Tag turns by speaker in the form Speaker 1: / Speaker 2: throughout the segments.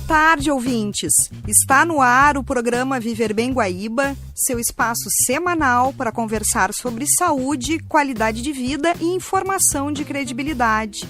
Speaker 1: tarde, ouvintes! Está no ar o programa Viver Bem Guaíba, seu espaço semanal para conversar sobre saúde, qualidade de vida e informação de credibilidade.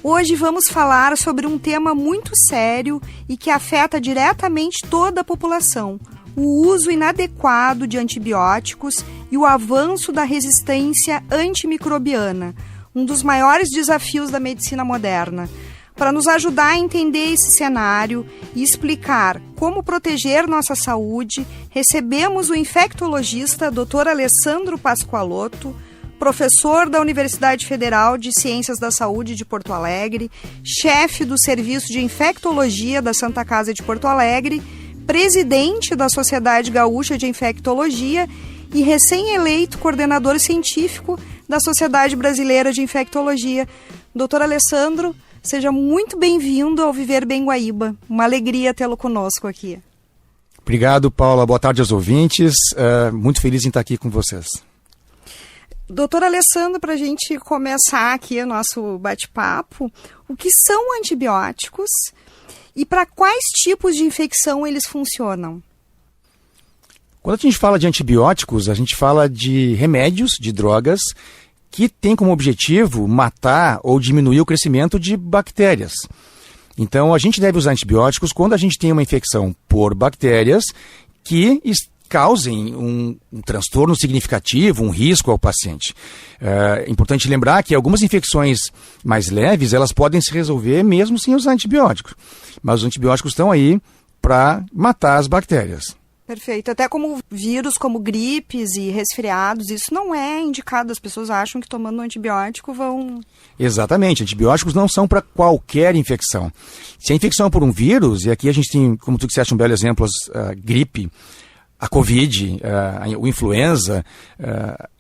Speaker 1: Hoje vamos falar sobre um tema muito sério e que afeta diretamente toda a população: o uso inadequado de antibióticos e o avanço da resistência antimicrobiana, um dos maiores desafios da medicina moderna. Para nos ajudar a entender esse cenário e explicar como proteger nossa saúde, recebemos o infectologista Dr. Alessandro Pascoalotto, professor da Universidade Federal de Ciências da Saúde de Porto Alegre, chefe do Serviço de Infectologia da Santa Casa de Porto Alegre, presidente da Sociedade Gaúcha de Infectologia e recém-eleito coordenador científico da Sociedade Brasileira de Infectologia. Dr. Alessandro, seja muito bem-vindo ao Viver Bem Guaíba. Uma alegria tê-lo conosco aqui.
Speaker 2: Obrigado, Paula. Boa tarde aos ouvintes. Muito feliz em estar aqui com vocês.
Speaker 1: Doutor Alessandro, para a gente começar aqui o nosso bate-papo, o que são antibióticos e para quais tipos de infecção eles funcionam?
Speaker 2: Quando a gente fala de antibióticos, a gente fala de remédios, de drogas, que tem como objetivo matar ou diminuir o crescimento de bactérias. Então, a gente deve usar antibióticos quando a gente tem uma infecção por bactérias que causem um transtorno significativo, um risco ao paciente. É importante lembrar que algumas infecções mais leves, elas podem se resolver mesmo sem usar antibióticos. Mas os antibióticos estão aí para matar as bactérias.
Speaker 1: Perfeito. Até como vírus, como gripes e resfriados, isso não é indicado. As pessoas acham que tomando antibiótico vão...
Speaker 2: Exatamente. Antibióticos não são para qualquer infecção. Se a infecção é por um vírus, e aqui a gente tem, como tu disseste, um belo exemplo, a gripe, a Covid, o influenza,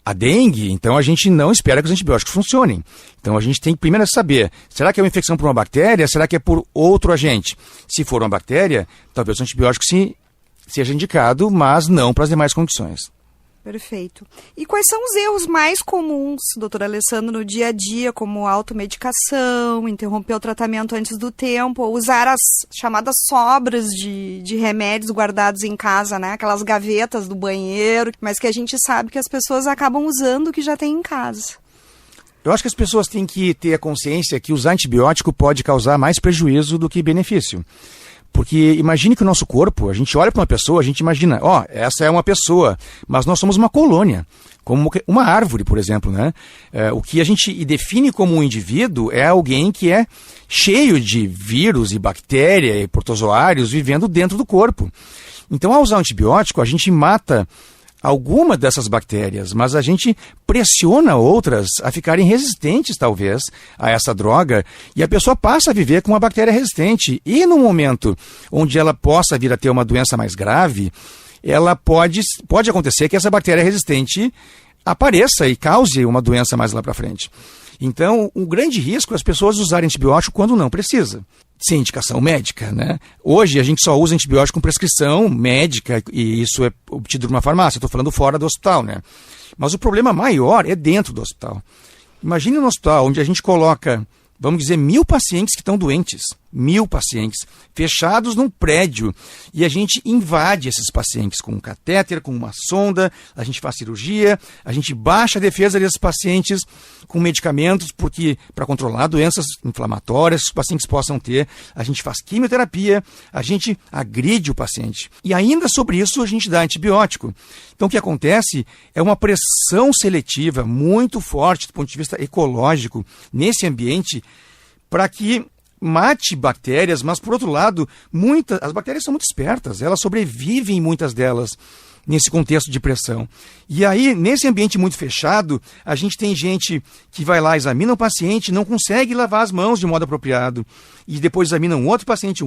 Speaker 2: a dengue, então a gente não espera que os antibióticos funcionem. Então a gente tem que primeiro saber, será que é uma infecção por uma bactéria? Será que é por outro agente? Se for uma bactéria, talvez o antibiótico seja indicado, mas não para as demais condições.
Speaker 1: Perfeito. E quais são os erros mais comuns, doutor Alessandro, no dia a dia, como automedicação, interromper o tratamento antes do tempo, ou usar as chamadas sobras de remédios guardados em casa, né? Aquelas gavetas do banheiro, mas que a gente sabe que as pessoas acabam usando o que já tem em casa.
Speaker 2: Eu acho que as pessoas têm que ter a consciência que usar antibiótico pode causar mais prejuízo do que benefício. Porque imagine que o nosso corpo, a gente olha para uma pessoa, a gente imagina, essa é uma pessoa, mas nós somos uma colônia, como uma árvore, por exemplo, né? O que a gente define como um indivíduo é alguém que é cheio de vírus e bactéria e protozoários vivendo dentro do corpo. Então, ao usar antibiótico, a gente mata alguma dessas bactérias, mas a gente pressiona outras a ficarem resistentes, talvez, a essa droga, e a pessoa passa a viver com uma bactéria resistente. E no momento onde ela possa vir a ter uma doença mais grave, ela pode acontecer que essa bactéria resistente apareça e cause uma doença mais lá para frente. Então, um grande risco é as pessoas usarem antibiótico quando não precisa, sem indicação médica, né? Hoje a gente só usa antibiótico com prescrição médica e isso é obtido numa farmácia. Estou falando fora do hospital, né? Mas o problema maior é dentro do hospital. Imagine um hospital onde a gente coloca, vamos dizer, 1.000 pacientes que estão doentes. 1.000 pacientes fechados num prédio e a gente invade esses pacientes com um catéter, com uma sonda, a gente faz cirurgia, a gente baixa a defesa desses pacientes com medicamentos para controlar doenças inflamatórias que os pacientes possam ter, a gente faz quimioterapia, a gente agride o paciente. E ainda sobre isso a gente dá antibiótico. Então o que acontece é uma pressão seletiva muito forte do ponto de vista ecológico nesse ambiente para que mate bactérias, mas por outro lado, as bactérias são muito espertas, elas sobrevivem, muitas delas, nesse contexto de pressão. E aí, nesse ambiente muito fechado, a gente tem gente que vai lá, examina o paciente, não consegue lavar as mãos de modo apropriado, e depois examina um outro paciente.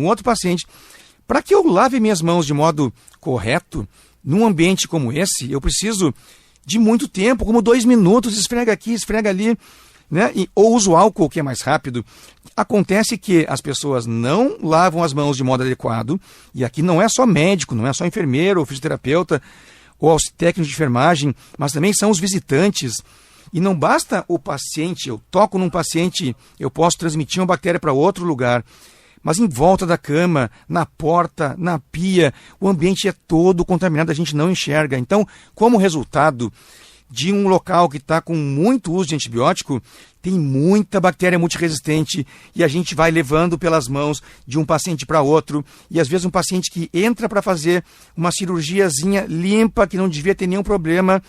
Speaker 2: Para que eu lave minhas mãos de modo correto, num ambiente como esse, eu preciso de muito tempo, como 2 minutos, esfrega aqui, esfrega ali, né? Ou uso álcool, que é mais rápido. Acontece que as pessoas não lavam as mãos de modo adequado, e aqui não é só médico, não é só enfermeiro ou fisioterapeuta ou técnico de enfermagem, mas também são os visitantes. E não basta o paciente, eu toco num paciente, eu posso transmitir uma bactéria para outro lugar. mas em volta da cama, na porta, na pia, o ambiente é todo contaminado, a gente não enxerga. Então, como resultado de um local que está com muito uso de antibiótico, tem muita bactéria multiresistente e a gente vai levando pelas mãos de um paciente para outro. E às vezes um paciente que entra para fazer uma cirurgiazinha limpa, que não devia ter nenhum problema,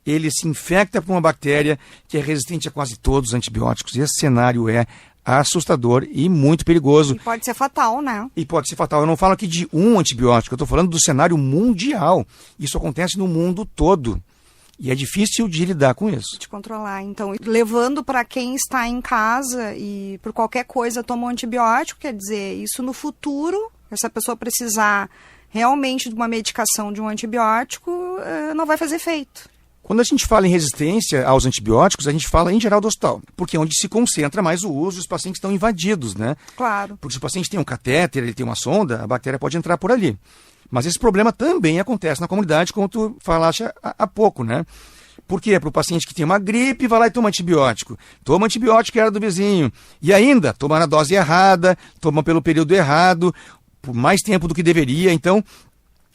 Speaker 2: ele se infecta por uma bactéria que é resistente a quase todos os antibióticos. E esse cenário é assustador e muito perigoso.
Speaker 1: E pode ser fatal, né?
Speaker 2: E pode ser fatal. Eu não falo aqui de um antibiótico, eu estou falando do cenário mundial. Isso acontece no mundo todo. E é difícil de lidar com isso.
Speaker 1: De controlar. Então, levando para quem está em casa e por qualquer coisa toma um antibiótico, quer dizer, isso no futuro, essa pessoa precisar realmente de uma medicação de um antibiótico, não vai fazer efeito.
Speaker 2: Quando a gente fala em resistência aos antibióticos, a gente fala em geral do hospital, porque é onde se concentra mais o uso, os pacientes estão invadidos, né?
Speaker 1: Claro.
Speaker 2: Porque se o paciente tem um catéter, ele tem uma sonda, a bactéria pode entrar por ali. Mas esse problema também acontece na comunidade, como tu falaste há pouco, né? Por quê? Para o paciente que tem uma gripe, vai lá e toma antibiótico. Toma antibiótico que era do vizinho. E ainda, toma na dose errada, toma pelo período errado, por mais tempo do que deveria. Então,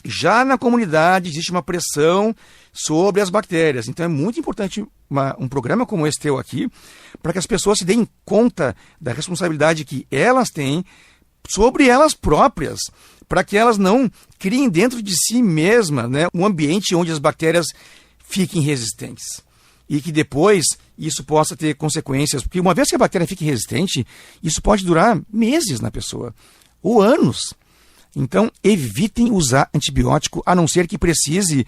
Speaker 2: já na comunidade existe uma pressão sobre as bactérias. Então, é muito importante um programa como esse teu aqui, para que as pessoas se deem conta da responsabilidade que elas têm sobre elas próprias, para que elas não criem dentro de si mesmas, né, um ambiente onde as bactérias fiquem resistentes. E que depois isso possa ter consequências, porque uma vez que a bactéria fique resistente, isso pode durar meses na pessoa, ou anos. Então, evitem usar antibiótico, a não ser que precise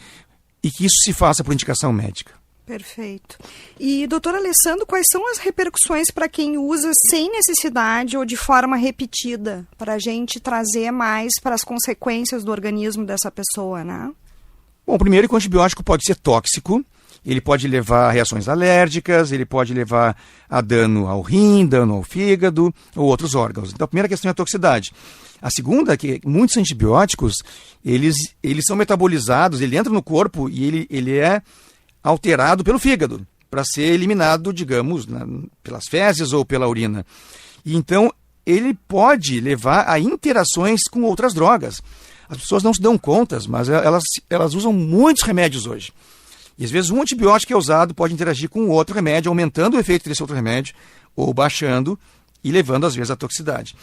Speaker 2: e que isso se faça por indicação médica.
Speaker 1: Perfeito. E, doutor Alessandro, quais são as repercussões para quem usa sem necessidade ou de forma repetida, para a gente trazer mais para as consequências do organismo dessa pessoa, né?
Speaker 2: Bom, primeiro que o antibiótico pode ser tóxico, ele pode levar a reações alérgicas, ele pode levar a dano ao rim, dano ao fígado ou outros órgãos. Então, a primeira questão é a toxicidade. A segunda é que muitos antibióticos, eles são metabolizados, ele entra no corpo e ele é alterado pelo fígado, para ser eliminado, digamos, pelas fezes ou pela urina. E então, ele pode levar a interações com outras drogas. As pessoas não se dão conta, mas elas usam muitos remédios hoje. E às vezes um antibiótico que é usado pode interagir com outro remédio, aumentando o efeito desse outro remédio, ou baixando e levando, às vezes, à toxicidade.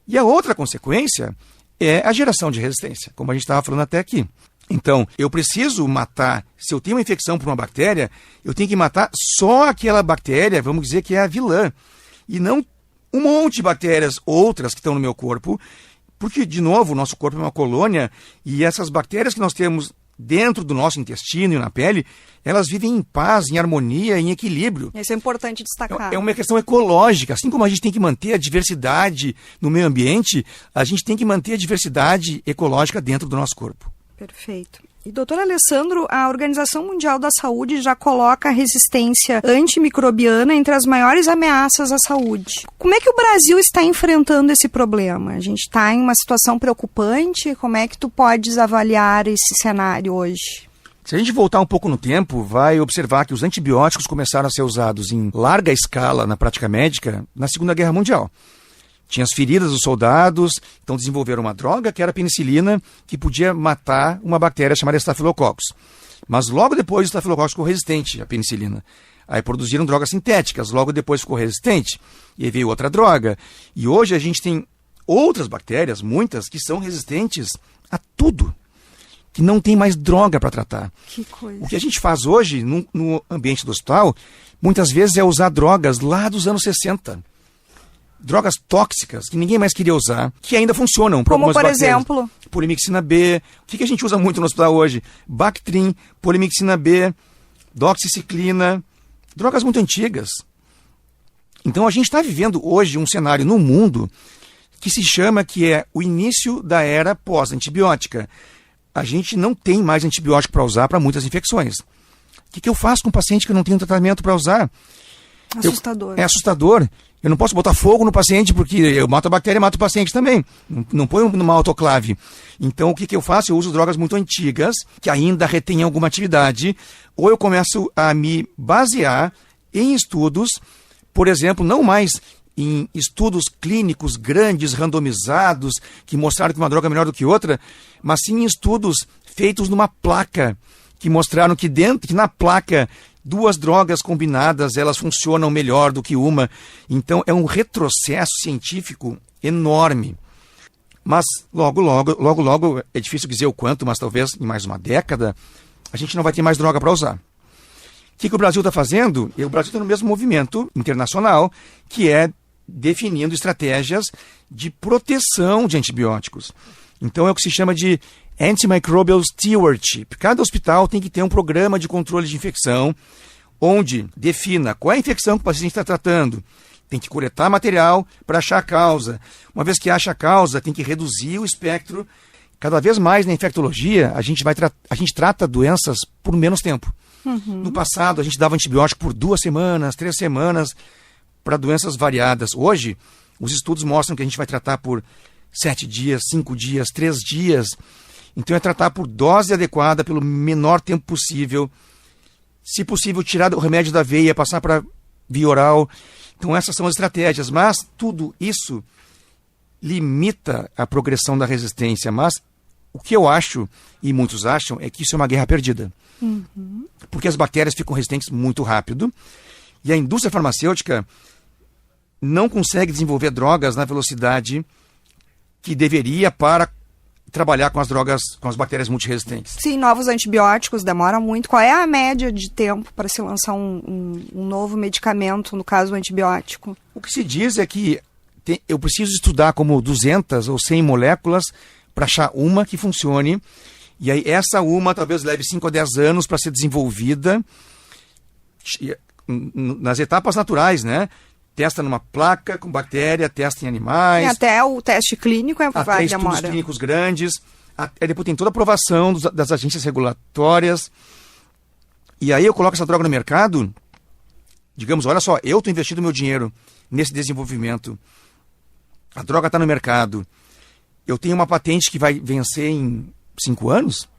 Speaker 2: E a outra consequência é a geração de resistência, como a gente estava falando até aqui. Então, eu preciso matar, se eu tenho uma infecção por uma bactéria, eu tenho que matar só aquela bactéria, vamos dizer que é a vilã, e não um monte de bactérias outras que estão no meu corpo, porque, de novo, o nosso corpo é uma colônia, e essas bactérias que nós temos dentro do nosso intestino e na pele, elas vivem em paz, em harmonia, em equilíbrio.
Speaker 1: Isso é importante destacar.
Speaker 2: É uma questão ecológica. Assim como a gente tem que manter a diversidade no meio ambiente, a gente tem que manter a diversidade ecológica dentro do nosso corpo.
Speaker 1: Perfeito. E, doutor Alessandro, a Organização Mundial da Saúde já coloca a resistência antimicrobiana entre as maiores ameaças à saúde. Como é que o Brasil está enfrentando esse problema? A gente está em uma situação preocupante? Como é que tu podes avaliar esse cenário hoje?
Speaker 2: Se a gente voltar um pouco no tempo, vai observar que os antibióticos começaram a ser usados em larga escala na prática médica na Segunda Guerra Mundial. Tinha as feridas dos soldados, então desenvolveram uma droga que era a penicilina, que podia matar uma bactéria chamada Staphylococcus. Mas logo depois o Staphylococcus ficou resistente à penicilina. Aí produziram drogas sintéticas, logo depois ficou resistente. E aí veio outra droga. E hoje a gente tem outras bactérias, muitas, que são resistentes a tudo. Que não tem mais droga para tratar.
Speaker 1: Que coisa.
Speaker 2: O que a gente faz hoje no ambiente do hospital, muitas vezes é usar drogas lá dos anos 60. Drogas tóxicas que ninguém mais queria usar, que ainda funcionam para algumas bactérias.
Speaker 1: Como, por exemplo?
Speaker 2: Polimixina B. O que a gente usa muito no hospital hoje? Bactrim, polimixina B, doxiciclina. Drogas muito antigas. Então a gente está vivendo hoje um cenário no mundo que se chama que é o início da era pós-antibiótica. A gente não tem mais antibiótico para usar para muitas infecções. O que eu faço com um paciente que não tem um tratamento para usar?
Speaker 1: Assustador.
Speaker 2: É assustador. Eu não posso botar fogo no paciente porque eu mato a bactéria e mato o paciente também. Não ponho numa autoclave. Então, o que eu faço? Eu uso drogas muito antigas, que ainda retêm alguma atividade, ou eu começo a me basear em estudos, por exemplo, não mais em estudos clínicos grandes, randomizados, que mostraram que uma droga é melhor do que outra, mas sim em estudos feitos numa placa, que mostraram que na placa 2 drogas combinadas, elas funcionam melhor do que uma. Então é um retrocesso científico enorme. Mas logo, é difícil dizer o quanto, mas talvez em mais uma década, a gente não vai ter mais droga para usar. O que o Brasil está fazendo? O Brasil está no mesmo movimento internacional, que é definindo estratégias de proteção de antibióticos. Então é o que se chama de Antimicrobial Stewardship. Cada hospital tem que ter um programa de controle de infecção, onde defina qual é a infecção que o paciente está tratando. Tem que coletar material para achar a causa. Uma vez que acha a causa, tem que reduzir o espectro. Cada vez mais na infectologia, a gente trata doenças por menos tempo. No passado, a gente dava antibiótico por 2 semanas, 3 semanas, para doenças variadas. Hoje, os estudos mostram que a gente vai tratar por 7 dias, 5 dias, 3 dias. Então é tratar por dose adequada, pelo menor tempo possível. Se possível, tirar o remédio da veia, passar para via oral. Então essas são as estratégias. Mas tudo isso limita a progressão da resistência. Mas o que eu acho, e muitos acham, é que isso é uma guerra perdida. Porque as bactérias ficam resistentes muito rápido. E a indústria farmacêutica não consegue desenvolver drogas na velocidade que deveria para trabalhar com as drogas, com as bactérias multiresistentes.
Speaker 1: Sim, novos antibióticos demoram muito. Qual é a média de tempo para se lançar um novo medicamento, no caso o antibiótico?
Speaker 2: O que se diz é que eu preciso estudar como 200 ou 100 moléculas para achar uma que funcione. E aí essa uma talvez leve 5 a 10 anos para ser desenvolvida nas etapas naturais, né? Testa numa placa com bactéria, testa em animais.
Speaker 1: E até o teste clínico vai demorar.
Speaker 2: Estudos clínicos grandes. Depois tem toda a aprovação das agências regulatórias. E aí eu coloco essa droga no mercado. Digamos, olha só, eu estou investindo meu dinheiro nesse desenvolvimento. A droga está no mercado. Eu tenho uma patente que vai vencer em 5 anos.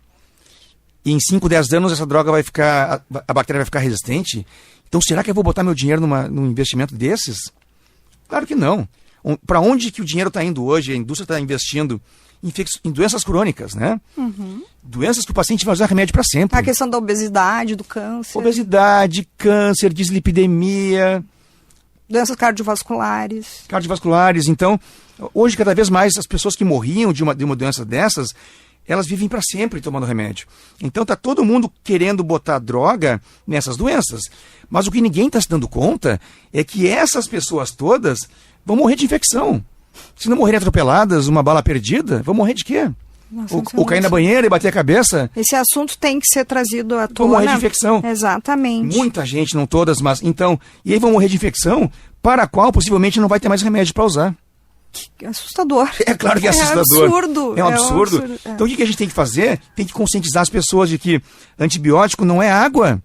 Speaker 2: E em 5, 10 anos essa droga vai ficar, a bactéria vai ficar resistente. Então será que eu vou botar meu dinheiro num investimento desses? Claro que não. Para onde que o dinheiro está indo hoje? A indústria está investindo em doenças crônicas, né? Doenças que o paciente vai usar remédio para sempre.
Speaker 1: A questão da obesidade, do câncer.
Speaker 2: Obesidade, câncer, dislipidemia.
Speaker 1: Doenças cardiovasculares.
Speaker 2: Então, hoje cada vez mais as pessoas que morriam de uma doença dessas, elas vivem para sempre tomando remédio. Então está todo mundo querendo botar droga nessas doenças. Mas o que ninguém está se dando conta é que essas pessoas todas vão morrer de infecção. Se não morrerem atropeladas, uma bala perdida, vão morrer de quê?
Speaker 1: Nossa,
Speaker 2: ou cair na banheira e bater a cabeça.
Speaker 1: Esse assunto tem que ser trazido à tona.
Speaker 2: Vão morrer de infecção.
Speaker 1: Exatamente.
Speaker 2: Muita gente, não todas, mas então... E aí vão morrer de infecção para a qual possivelmente não vai ter mais remédio para usar.
Speaker 1: Que assustador.
Speaker 2: É claro que é assustador.
Speaker 1: Absurdo.
Speaker 2: É um absurdo. Então o que a gente tem que fazer? Tem que conscientizar as pessoas de que antibiótico não é água.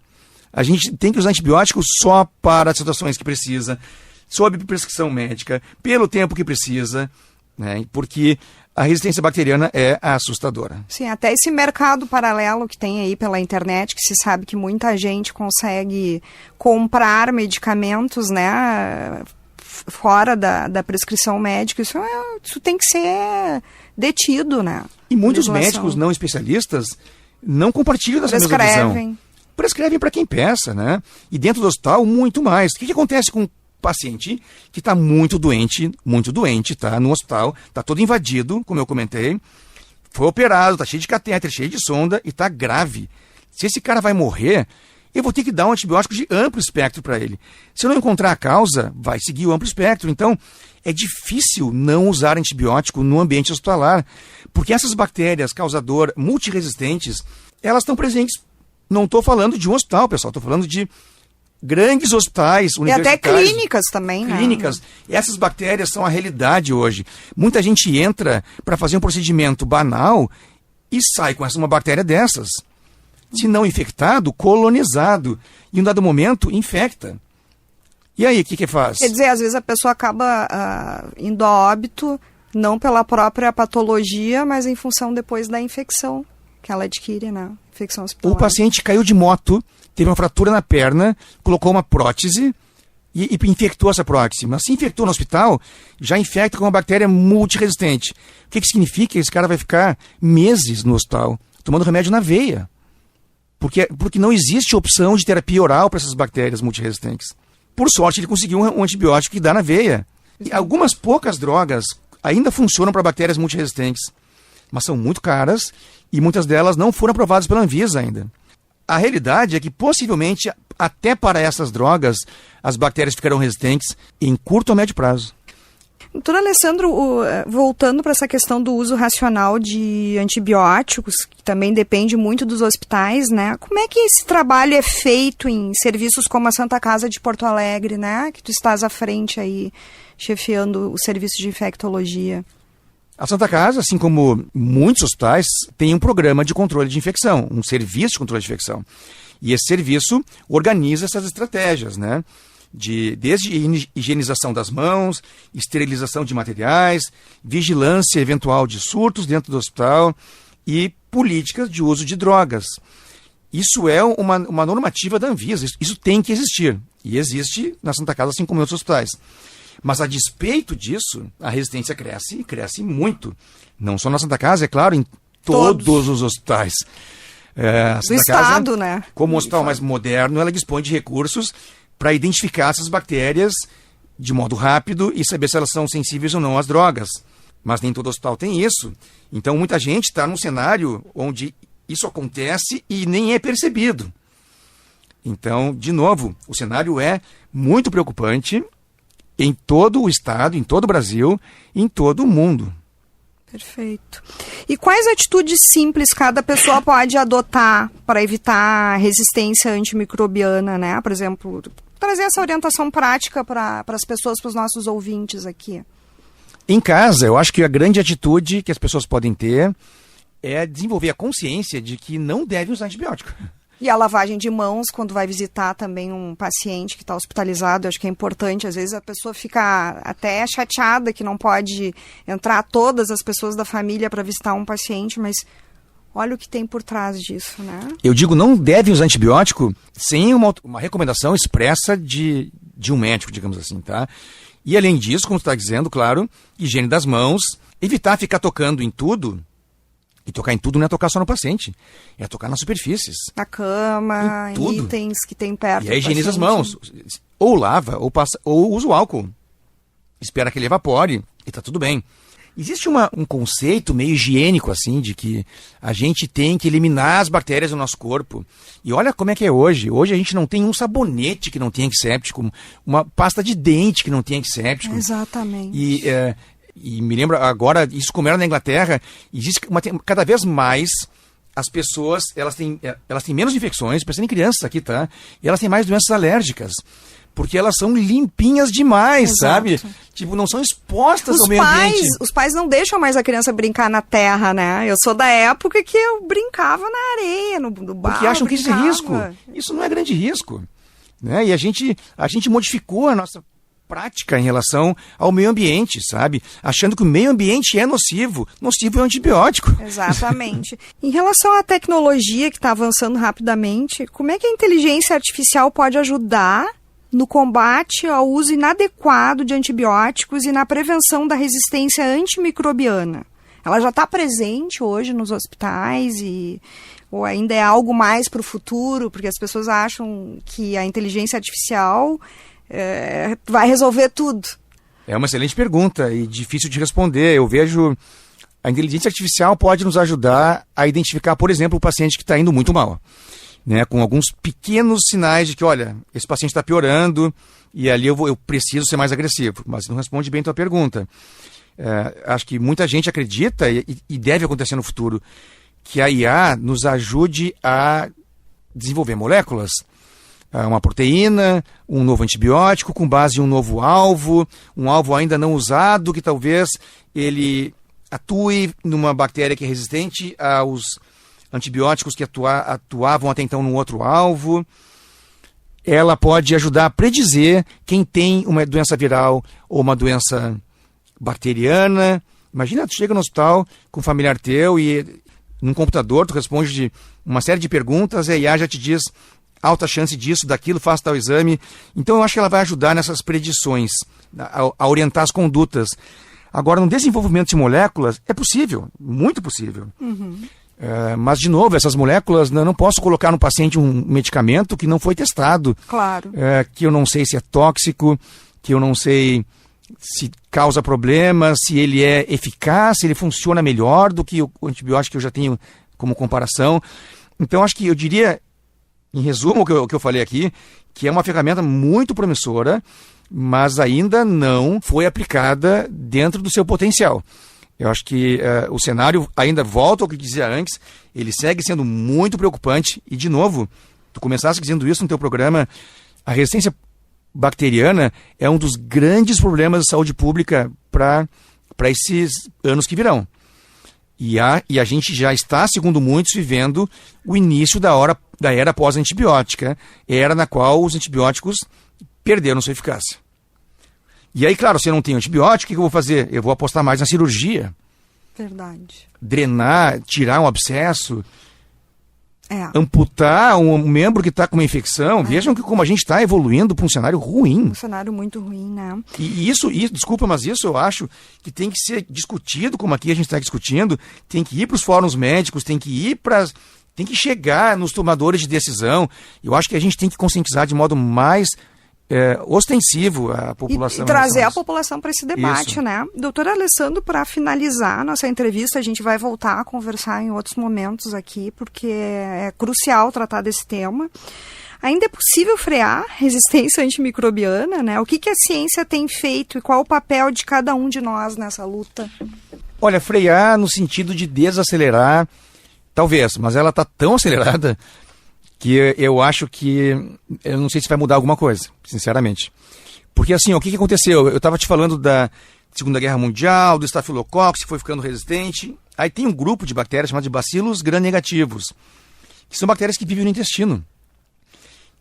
Speaker 2: A gente tem que usar antibiótico só para as situações que precisa, sob prescrição médica, pelo tempo que precisa, né? Porque a resistência bacteriana é assustadora.
Speaker 1: Sim, até esse mercado paralelo que tem aí pela internet, que se sabe que muita gente consegue comprar medicamentos, né, fora da prescrição médica, isso tem que ser detido, né?
Speaker 2: E muitos médicos não especialistas não compartilham dessa mesma visão. Prescrevem para quem peça, né? E dentro do hospital, muito mais. O que acontece com um paciente que está muito doente, tá no hospital, está todo invadido, como eu comentei, foi operado, está cheio de catéter, cheio de sonda e está grave. Se esse cara vai morrer, eu vou ter que dar um antibiótico de amplo espectro para ele. Se eu não encontrar a causa, vai seguir o amplo espectro. Então, é difícil não usar antibiótico no ambiente hospitalar, porque essas bactérias causadoras multiresistentes, elas estão presentes. Não estou falando de um hospital, pessoal, estou falando de grandes hospitais, universitários.
Speaker 1: E até clínicas também, né?
Speaker 2: Clínicas. Essas bactérias são a realidade hoje. Muita gente entra para fazer um procedimento banal e sai com uma bactéria dessas. Se não infectado, colonizado. E em um dado momento, infecta. E aí, o que faz?
Speaker 1: Quer dizer, às vezes a pessoa acaba indo a óbito, não pela própria patologia, mas em função depois da infecção que ela adquire, né? Infecção hospitalar.
Speaker 2: O paciente caiu de moto, teve uma fratura na perna, colocou uma prótese, e infectou essa prótese. Mas se infectou no hospital, já infecta com uma bactéria multiresistente. O que significa? Esse cara vai ficar meses no hospital, tomando remédio na veia. Porque não existe opção de terapia oral para essas bactérias multiresistentes. Por sorte, ele conseguiu um antibiótico que dá na veia. E algumas poucas drogas ainda funcionam para bactérias multiresistentes, mas são muito caras e muitas delas não foram aprovadas pela Anvisa ainda. A realidade é que, possivelmente, até para essas drogas, as bactérias ficarão resistentes em curto ou médio prazo.
Speaker 1: Doutor Alessandro, voltando para essa questão do uso racional de antibióticos, que também depende muito dos hospitais, né? Como é que esse trabalho é feito em serviços como a Santa Casa de Porto Alegre, né? Que tu estás à frente aí, chefiando o serviço de infectologia.
Speaker 2: A Santa Casa, assim como muitos hospitais, tem um programa de controle de infecção, um serviço de controle de infecção. E esse serviço organiza essas estratégias, né? Desde higienização das mãos, esterilização de materiais, vigilância eventual de surtos dentro do hospital e políticas de uso de drogas. Isso é uma normativa da Anvisa, isso tem que existir. E existe na Santa Casa, assim como em outros hospitais. Mas a despeito disso, a resistência cresce e cresce muito. Não só na Santa Casa, é claro, em todos os hospitais. A Santa Casa, né? Como um hospital mais moderno, ela dispõe de recursos para identificar essas bactérias de modo rápido e saber se elas são sensíveis ou não às drogas. Mas nem todo hospital tem isso. Então, muita gente está num cenário onde isso acontece e nem é percebido. Então, de novo, o cenário é muito preocupante em todo o estado, em todo o Brasil, em todo o mundo.
Speaker 1: Perfeito. E quais atitudes simples cada pessoa pode adotar para evitar a resistência antimicrobiana, né? Por exemplo, trazer essa orientação prática para as pessoas, para os nossos ouvintes aqui.
Speaker 2: Em casa, eu acho que a grande atitude que as pessoas podem ter é desenvolver a consciência de que não deve usar antibiótico.
Speaker 1: E a lavagem de mãos, quando vai visitar também um paciente que está hospitalizado, eu acho que é importante. Às vezes a pessoa fica até chateada que não pode entrar todas as pessoas da família para visitar um paciente, mas olha o que tem por trás disso, né?
Speaker 2: Eu digo, não deve usar antibiótico sem uma recomendação expressa de um médico, digamos assim, tá? E além disso, como você está dizendo, claro, higiene das mãos, evitar ficar tocando em tudo. E tocar em tudo não é tocar só no paciente, é tocar nas superfícies.
Speaker 1: Na cama, em itens que tem perto.
Speaker 2: E aí higieniza as mãos. Ou lava, ou usa o álcool. Espera que ele evapore e está tudo bem. Existe um conceito meio higiênico, assim, de que a gente tem que eliminar as bactérias do nosso corpo. E olha como é que é hoje. Hoje a gente não tem um sabonete que não tenha antisséptico, uma pasta de dente que não tenha antisséptico.
Speaker 1: Exatamente.
Speaker 2: E me lembro agora, isso como era na Inglaterra, existe cada vez mais as pessoas, elas têm menos infecções, pensando em crianças aqui, tá? E elas têm mais doenças alérgicas. Porque elas são limpinhas demais, sabe? Tipo, não são expostas ao meio ambiente.
Speaker 1: Os pais não deixam mais a criança brincar na terra, né? Eu sou da época que eu brincava na areia, no barro.
Speaker 2: Porque acham que isso é risco. Isso não é grande risco. Né? E a gente modificou a nossa prática em relação ao meio ambiente, sabe? Achando que o meio ambiente é nocivo. Nocivo é um antibiótico.
Speaker 1: Exatamente. Em relação à tecnologia que está avançando rapidamente, como é que a inteligência artificial pode ajudar no combate ao uso inadequado de antibióticos e na prevenção da resistência antimicrobiana? Ela já está presente hoje nos hospitais ou ainda é algo mais para o futuro, porque as pessoas acham que a inteligência artificial vai resolver tudo?
Speaker 2: É uma excelente pergunta e difícil de responder. Eu vejo a inteligência artificial pode nos ajudar a identificar, por exemplo, o paciente que está indo muito mal. Né, com alguns pequenos sinais de que, olha, esse paciente está piorando e ali eu preciso ser mais agressivo. Mas não responde bem a tua pergunta. Acho que muita gente acredita, e deve acontecer no futuro, que a IA nos ajude a desenvolver moléculas, uma proteína, um novo antibiótico com base em um novo alvo, um alvo ainda não usado, que talvez ele atue numa bactéria que é resistente aos antibióticos que atuavam até então num outro alvo. Ela pode ajudar a predizer quem tem uma doença viral ou uma doença bacteriana. Imagina, tu chega no hospital com um familiar teu e num computador tu responde de uma série de perguntas e a IA já te diz alta chance disso, daquilo, faça tal exame. Então eu acho que ela vai ajudar nessas predições, a orientar as condutas. Agora, no desenvolvimento de moléculas, é possível, muito possível. Mas, de novo, essas moléculas, não posso colocar no paciente um medicamento que não foi testado.
Speaker 1: Claro.
Speaker 2: Que eu não sei se é tóxico, que eu não sei se causa problemas, se ele é eficaz, se ele funciona melhor do que o antibiótico que eu já tenho como comparação. Então, acho que eu diria, em resumo, o que eu falei aqui, que é uma ferramenta muito promissora, mas ainda não foi aplicada dentro do seu potencial. Eu acho que o cenário ainda volta ao que dizia antes, ele segue sendo muito preocupante. E, de novo, tu começaste dizendo isso no teu programa, a resistência bacteriana é um dos grandes problemas de saúde pública para esses anos que virão. E a gente já está, segundo muitos, vivendo o início da era pós-antibiótica, era na qual os antibióticos perderam sua eficácia. E aí, claro, se eu não tenho antibiótico, o que eu vou fazer? Eu vou apostar mais na cirurgia.
Speaker 1: Verdade.
Speaker 2: Drenar, tirar um abscesso, amputar um membro que está com uma infecção. Vejam que como a gente está evoluindo para um cenário ruim. Um
Speaker 1: cenário muito ruim, né?
Speaker 2: E isso, desculpa, mas isso eu acho que tem que ser discutido, como aqui a gente está discutindo, tem que ir para os fóruns médicos, tem que chegar nos tomadores de decisão. Eu acho que a gente tem que conscientizar de modo mais ostensivo a população.
Speaker 1: E trazer a população para esse debate, né? Doutor Alessandro, para finalizar nossa entrevista, a gente vai voltar a conversar em outros momentos aqui, porque é crucial tratar desse tema. Ainda é possível frear resistência antimicrobiana, né? O que a ciência tem feito e qual o papel de cada um de nós nessa luta?
Speaker 2: Olha, frear no sentido de desacelerar, talvez, mas ela está tão acelerada que eu acho que, eu não sei se vai mudar alguma coisa, sinceramente. Porque assim, o que aconteceu? Eu estava te falando da Segunda Guerra Mundial, do Staphylococcus, que foi ficando resistente. Aí tem um grupo de bactérias chamado de bacilos gram-negativos, que são bactérias que vivem no intestino.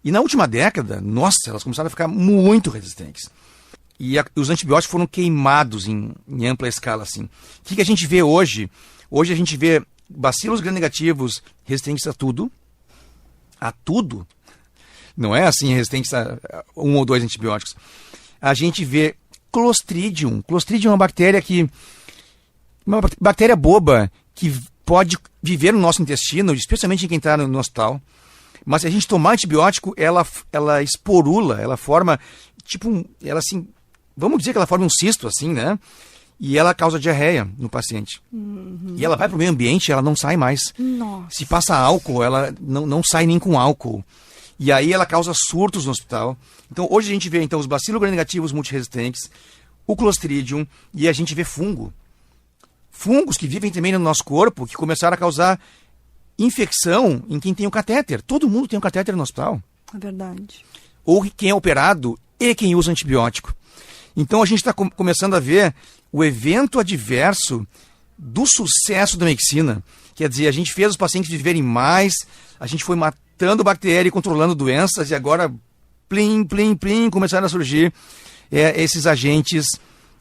Speaker 2: E na última década, nossa, elas começaram a ficar muito resistentes. E os antibióticos foram queimados em ampla escala, assim. O que a gente vê hoje? Hoje a gente vê bacilos gram-negativos resistentes a tudo. A tudo, não é assim resistente a um ou dois antibióticos. A gente vê Clostridium. Clostridium é uma bactéria boba que pode viver no nosso intestino, especialmente em quem está no hospital. Mas se a gente tomar antibiótico, ela esporula, ela forma, vamos dizer que ela forma um cisto, assim, né? E ela causa diarreia no paciente. E ela vai para o meio ambiente, ela não sai mais.
Speaker 1: Nossa.
Speaker 2: Se passa álcool, ela não sai nem com álcool. E aí ela causa surtos no hospital. Então hoje a gente vê os bacilos gram-negativos multiresistentes, o Clostridium, e a gente vê fungo. Fungos que vivem também no nosso corpo, que começaram a causar infecção em quem tem o catéter. Todo mundo tem um catéter no hospital.
Speaker 1: É verdade.
Speaker 2: Ou quem é operado e quem usa antibiótico. Então a gente está começando a ver o evento adverso do sucesso da medicina. Quer dizer, a gente fez os pacientes viverem mais, a gente foi matando bactéria e controlando doenças, e agora, plim, plim, plim, começaram a surgir esses agentes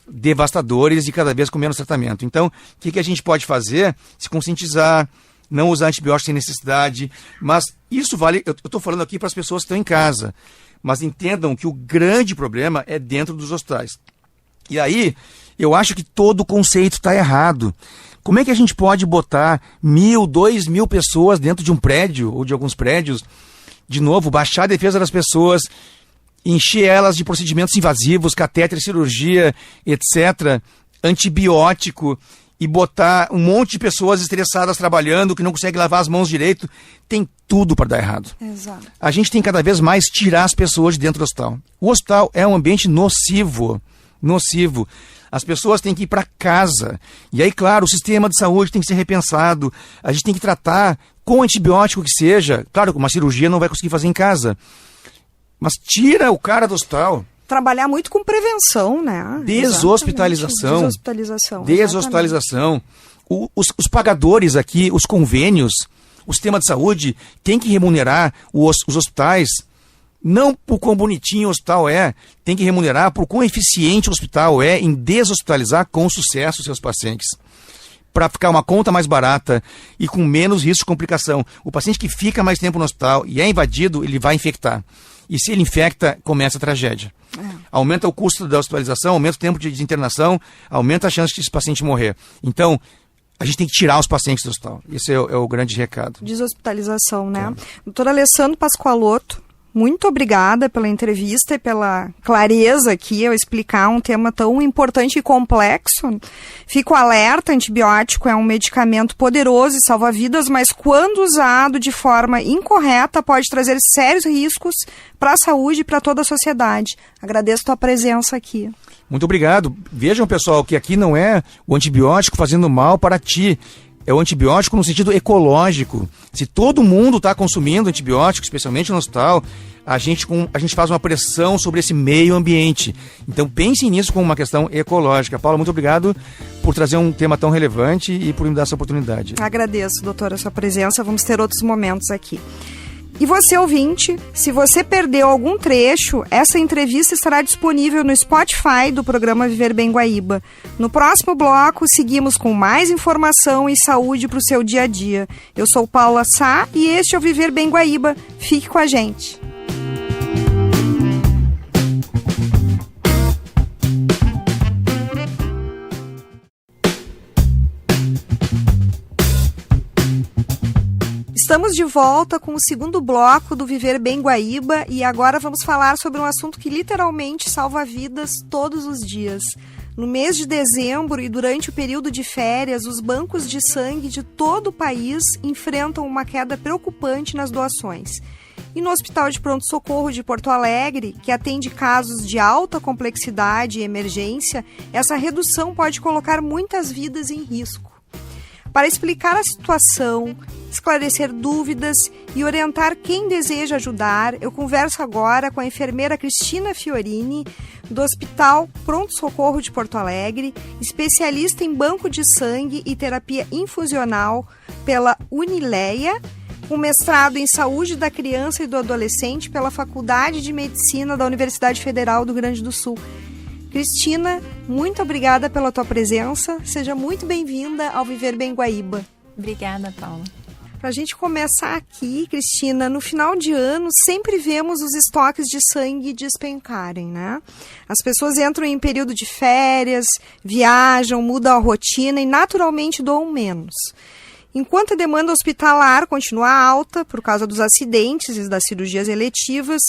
Speaker 2: devastadores e cada vez com menos tratamento. Então, o que a gente pode fazer? Se conscientizar, não usar antibióticos sem necessidade, mas isso vale, eu estou falando aqui para as pessoas que estão em casa, mas entendam que o grande problema é dentro dos hospitais. E aí, eu acho que todo o conceito está errado. Como é que a gente pode botar 1.000, 2.000 pessoas dentro de um prédio, ou de alguns prédios, de novo, baixar a defesa das pessoas, encher elas de procedimentos invasivos, catéter, cirurgia, etc., antibiótico, e botar um monte de pessoas estressadas trabalhando, que não conseguem lavar as mãos direito? Tem tudo para dar errado.
Speaker 1: Exato.
Speaker 2: A gente tem cada vez mais tirar as pessoas de dentro do hospital. O hospital é um ambiente nocivo. As pessoas têm que ir para casa. E aí, claro, o sistema de saúde tem que ser repensado. A gente tem que tratar com antibiótico que seja. Claro, uma cirurgia não vai conseguir fazer em casa. Mas tira o cara do hospital.
Speaker 1: Trabalhar muito com prevenção, né?
Speaker 2: Deshospitalização. Deshospitalização. Os pagadores aqui, os convênios, o sistema de saúde tem que remunerar os hospitais. Não por quão bonitinho o hospital é, tem que remunerar por quão eficiente o hospital é em deshospitalizar com sucesso os seus pacientes. para ficar uma conta mais barata e com menos risco de complicação. O paciente que fica mais tempo no hospital e é invadido, ele vai infectar. E se ele infecta, começa a tragédia. Aumenta o custo da hospitalização, aumenta o tempo de internação, aumenta a chance de esse paciente morrer. Então, a gente tem que tirar os pacientes do hospital. Esse é o grande recado.
Speaker 1: Deshospitalização, né? Doutor Alessandro Pascoalotto, muito obrigada pela entrevista e pela clareza aqui ao explicar um tema tão importante e complexo. Fico alerta, antibiótico é um medicamento poderoso e salva vidas, mas quando usado de forma incorreta pode trazer sérios riscos para a saúde e para toda a sociedade. Agradeço a tua presença aqui.
Speaker 2: Muito obrigado. Vejam, pessoal, que aqui não é o antibiótico fazendo mal para ti. É o antibiótico no sentido ecológico. Se todo mundo está consumindo antibiótico, especialmente no hospital, a gente faz uma pressão sobre esse meio ambiente. Então pensem nisso como uma questão ecológica. Paula, muito obrigado por trazer um tema tão relevante e por me dar essa oportunidade.
Speaker 1: Agradeço, doutora, a sua presença. Vamos ter outros momentos aqui. E você, ouvinte, se você perdeu algum trecho, essa entrevista estará disponível no Spotify do programa Viver Bem Guaíba. No próximo bloco, seguimos com mais informação e saúde para o seu dia a dia. Eu sou Paula Sá e este é o Viver Bem Guaíba. Fique com a gente. Estamos de volta com o segundo bloco do Viver Bem Guaíba e agora vamos falar sobre um assunto que literalmente salva vidas todos os dias. No mês de dezembro e durante o período de férias, os bancos de sangue de todo o país enfrentam uma queda preocupante nas doações. E no Hospital de Pronto-Socorro de Porto Alegre, que atende casos de alta complexidade e emergência, essa redução pode colocar muitas vidas em risco. Para explicar a situação, esclarecer dúvidas e orientar quem deseja ajudar, eu converso agora com a enfermeira Cristina Fiorini, do Hospital Pronto-Socorro de Porto Alegre, especialista em banco de sangue e terapia infusional pela Unileia, com mestrado em Saúde da Criança e do Adolescente pela Faculdade de Medicina da Universidade Federal do Rio Grande do Sul. Cristina, muito obrigada pela tua presença. Seja muito bem-vinda ao Viver Bem Guaíba.
Speaker 3: Obrigada, Paula.
Speaker 1: Para a gente começar aqui, Cristina, no final de ano sempre vemos os estoques de sangue despencarem, né? As pessoas entram em período de férias, viajam, mudam a rotina e naturalmente doam menos. Enquanto a demanda hospitalar continua alta por causa dos acidentes e das cirurgias eletivas,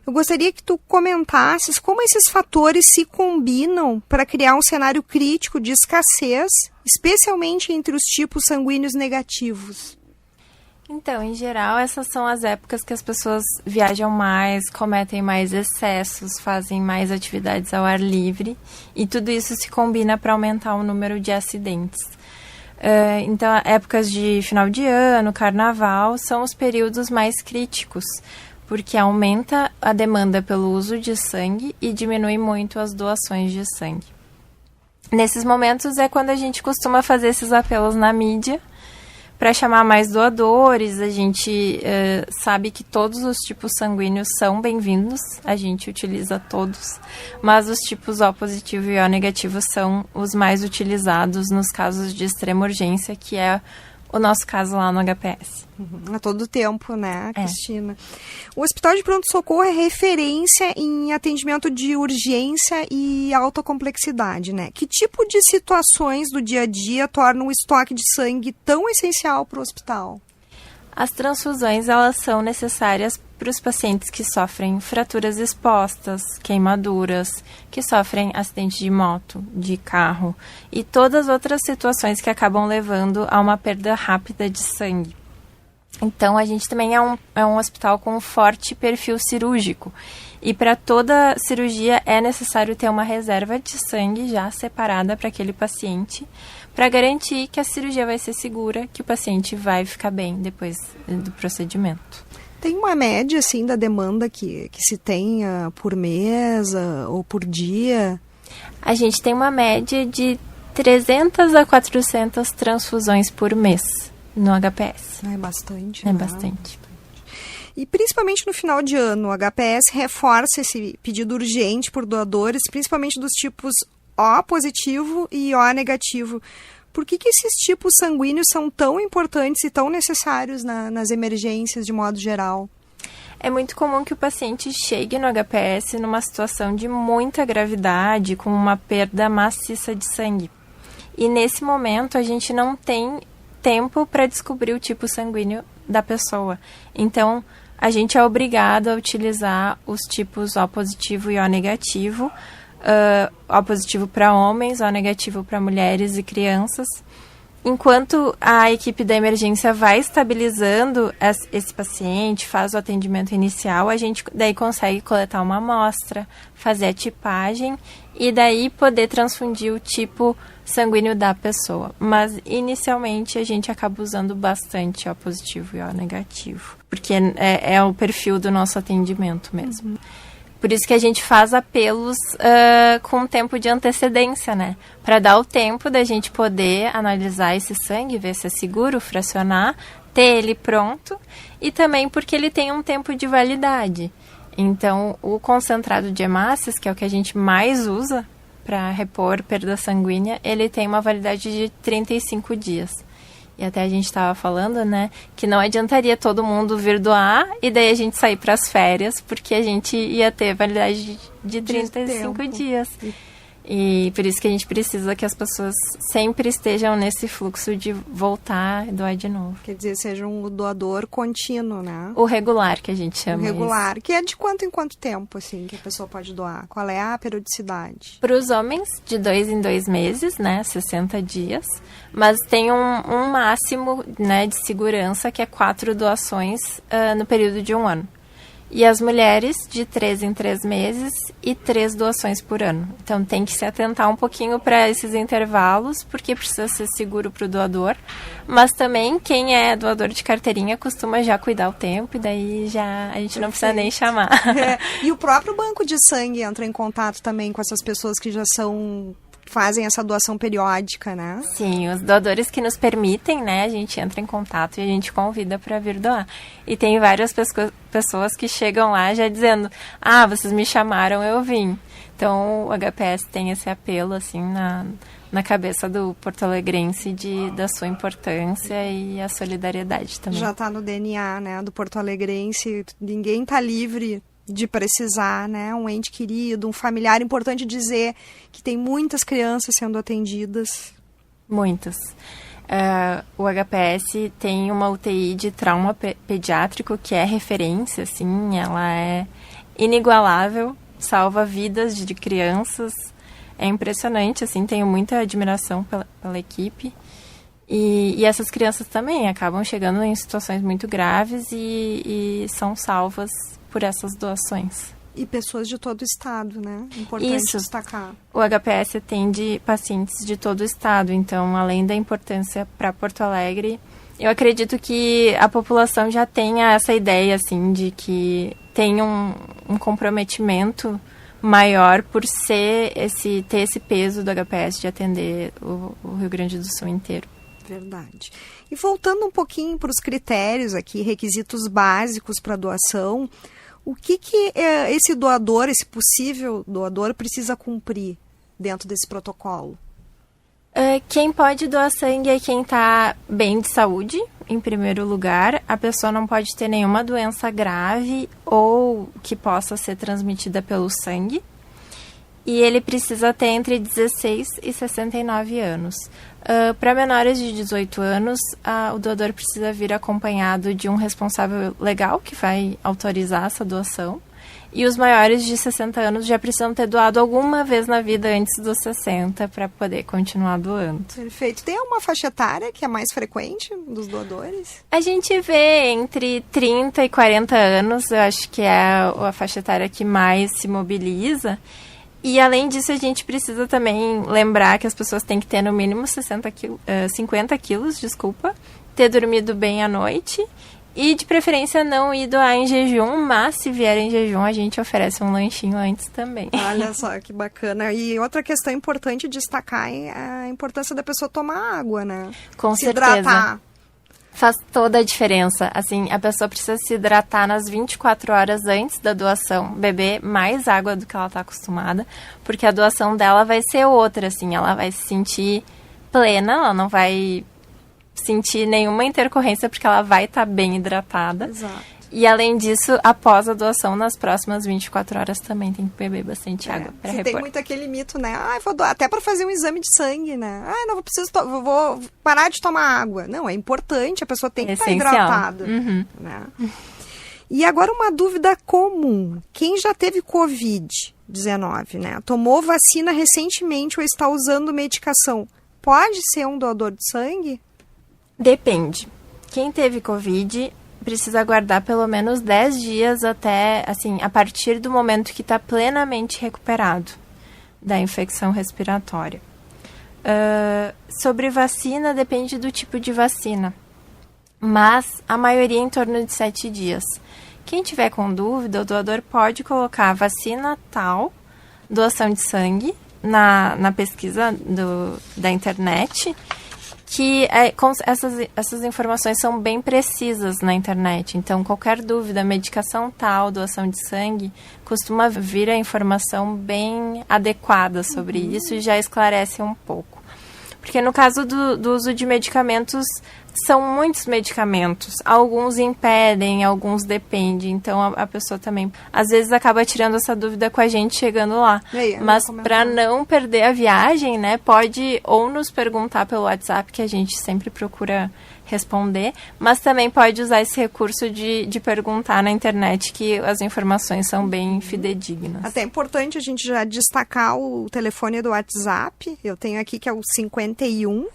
Speaker 1: eu gostaria que tu comentasses como esses fatores se combinam para criar um cenário crítico de escassez, especialmente entre os tipos sanguíneos negativos.
Speaker 3: Então, em geral, essas são as épocas que as pessoas viajam mais, cometem mais excessos, fazem mais atividades ao ar livre, e tudo isso se combina para aumentar o número de acidentes. Então, épocas de final de ano, carnaval, são os períodos mais críticos, porque aumenta a demanda pelo uso de sangue e diminui muito as doações de sangue. Nesses momentos é quando a gente costuma fazer esses apelos na mídia para chamar mais doadores. A gente sabe que todos os tipos sanguíneos são bem-vindos, a gente utiliza todos, mas os tipos O positivo e O negativo são os mais utilizados nos casos de extrema urgência, que é o nosso caso lá no HPS.
Speaker 1: A todo tempo, né, Cristina? O Hospital de Pronto-Socorro é referência em atendimento de urgência e alta complexidade, né? Que tipo de situações do dia a dia tornam o estoque de sangue tão essencial para o hospital?
Speaker 3: As transfusões, elas são necessárias para os pacientes que sofrem fraturas expostas, queimaduras, que sofrem acidente de moto, de carro e todas as outras situações que acabam levando a uma perda rápida de sangue. Então, a gente também é um hospital com um forte perfil cirúrgico e para toda cirurgia é necessário ter uma reserva de sangue já separada para aquele paciente, para garantir que a cirurgia vai ser segura, que o paciente vai ficar bem depois do procedimento.
Speaker 1: Tem uma média, assim, da demanda que se tem por mês ou por dia?
Speaker 3: A gente tem uma média de 300 a 400 transfusões por mês no HPS.
Speaker 1: É bastante.
Speaker 3: É bastante.
Speaker 1: E principalmente no final de ano, o HPS reforça esse pedido urgente por doadores, principalmente dos tipos O positivo e O negativo, Por que esses tipos sanguíneos são tão importantes e tão necessários nas emergências de modo geral?
Speaker 3: É muito comum que o paciente chegue no HPS numa situação de muita gravidade, com uma perda maciça de sangue. E nesse momento a gente não tem tempo para descobrir o tipo sanguíneo da pessoa. Então, a gente é obrigado a utilizar os tipos O positivo e O negativo. O positivo para homens, O negativo para mulheres e crianças. Enquanto a equipe da emergência vai estabilizando esse paciente, faz o atendimento inicial, a gente daí consegue coletar uma amostra, fazer a tipagem e daí poder transfundir o tipo sanguíneo da pessoa. Mas, inicialmente, a gente acaba usando bastante O positivo e O negativo, porque é o perfil do nosso atendimento mesmo. Uhum. Por isso que a gente faz apelos com um tempo de antecedência, né? Para dar o tempo da gente poder analisar esse sangue, ver se é seguro fracionar, ter ele pronto e também porque ele tem um tempo de validade. Então, o concentrado de hemácias, que é o que a gente mais usa para repor perda sanguínea, ele tem uma validade de 35 dias. E até a gente estava falando, né, que não adiantaria todo mundo vir doar e daí a gente sair para as férias, porque a gente ia ter validade de 35 dias. E por isso que a gente precisa que as pessoas sempre estejam nesse fluxo de voltar e doar de novo.
Speaker 1: Quer dizer, seja um doador contínuo, né?
Speaker 3: O regular, que a gente chama.
Speaker 1: O regular, que é de quanto em quanto tempo, assim, que a pessoa pode doar? Qual é a periodicidade?
Speaker 3: Para os homens, de 2 em 2 meses, né, 60 dias. Mas tem um máximo, né, de segurança, que é 4 doações no período de 1 ano. E as mulheres, de 3 em 3 meses e 3 doações por ano. Então, tem que se atentar um pouquinho para esses intervalos, porque precisa ser seguro para o doador. Mas também, quem é doador de carteirinha costuma já cuidar o tempo, e daí já a gente não precisa nem chamar.
Speaker 1: E o próprio banco de sangue entra em contato também com essas pessoas que já fazem essa doação periódica, né?
Speaker 3: Sim, os doadores que nos permitem, né, a gente entra em contato e a gente convida para vir doar. E tem várias pessoas que chegam lá já dizendo, vocês me chamaram, eu vim. Então, o HPS tem esse apelo, assim, na cabeça do porto-alegrense da sua importância e a solidariedade também.
Speaker 1: Já está no DNA, né, do porto-alegrense, ninguém está livre de precisar, né, um ente querido, um familiar. Importante dizer que tem muitas crianças sendo atendidas.
Speaker 3: Muitas. O HPS tem uma UTI de trauma pediátrico que é referência, assim, ela é inigualável, salva vidas de crianças. É impressionante, assim, tenho muita admiração pela equipe. E essas crianças também acabam chegando em situações muito graves e são salvas por essas doações.
Speaker 1: E pessoas de todo o estado, né? Importante destacar.
Speaker 3: O HPS atende pacientes de todo o estado, então, além da importância para Porto Alegre, eu acredito que a população já tenha essa ideia, assim, de que tem um comprometimento maior por ter esse peso do HPS de atender o Rio Grande do Sul inteiro.
Speaker 1: Verdade. E voltando um pouquinho para os critérios aqui, requisitos básicos para doação, o que esse doador, esse possível doador, precisa cumprir dentro desse protocolo?
Speaker 3: Quem pode doar sangue é quem está bem de saúde, em primeiro lugar. A pessoa não pode ter nenhuma doença grave ou que possa ser transmitida pelo sangue. E ele precisa ter entre 16 e 69 anos. Para menores de 18 anos, o doador precisa vir acompanhado de um responsável legal que vai autorizar essa doação. E os maiores de 60 anos já precisam ter doado alguma vez na vida antes dos 60 para poder continuar doando.
Speaker 1: Perfeito. Tem uma faixa etária que é mais frequente dos doadores?
Speaker 3: A gente vê entre 30 e 40 anos, eu acho que é a faixa etária que mais se mobiliza. E, além disso, a gente precisa também lembrar que as pessoas têm que ter no mínimo 50 quilos, ter dormido bem à noite e, de preferência, não ir doar em jejum, mas se vier em jejum, a gente oferece um lanchinho antes também.
Speaker 1: Olha só, que bacana. E outra questão importante destacar é a importância da pessoa tomar água, né?
Speaker 3: Com
Speaker 1: se
Speaker 3: certeza.
Speaker 1: Hidratar.
Speaker 3: Faz toda a diferença. Assim, a pessoa precisa se hidratar nas 24 horas antes da doação, beber mais água do que ela está acostumada, porque a doação dela vai ser outra, assim, ela vai se sentir plena, ela não vai sentir nenhuma intercorrência porque ela vai estar bem hidratada.
Speaker 1: Exato.
Speaker 3: E além disso, após a doação, nas próximas 24 horas também tem que beber bastante água para repor.
Speaker 1: Tem muito aquele mito, né? Vou doar até para fazer um exame de sangue, né? Não preciso, vou parar de tomar água. Não, é importante, a pessoa tem que estar hidratada.
Speaker 3: Uhum.
Speaker 1: Né? E agora uma dúvida comum. Quem já teve Covid-19, né? Tomou vacina recentemente ou está usando medicação, pode ser um doador de sangue?
Speaker 3: Depende. Quem teve Covid precisa aguardar pelo menos 10 dias até, assim, a partir do momento que está plenamente recuperado da infecção respiratória. Sobre vacina, depende do tipo de vacina, mas a maioria em torno de 7 dias. Quem tiver com dúvida, o doador pode colocar vacina tal, doação de sangue, na pesquisa da internet, que essas informações são bem precisas na internet. Então, qualquer dúvida, medicação tal, doação de sangue, costuma vir a informação bem adequada sobre isso e já esclarece um pouco. Porque no caso do uso de medicamentos, são muitos medicamentos. Alguns impedem, alguns dependem. Então, a pessoa também, às vezes, acaba tirando essa dúvida com a gente chegando lá. Mas, para não perder a viagem, né, pode ou nos perguntar pelo WhatsApp, que a gente sempre procura responder, mas também pode usar esse recurso de perguntar na internet, que as informações são bem fidedignas.
Speaker 1: Até é importante a gente já destacar o telefone do WhatsApp. Eu tenho aqui que é o 51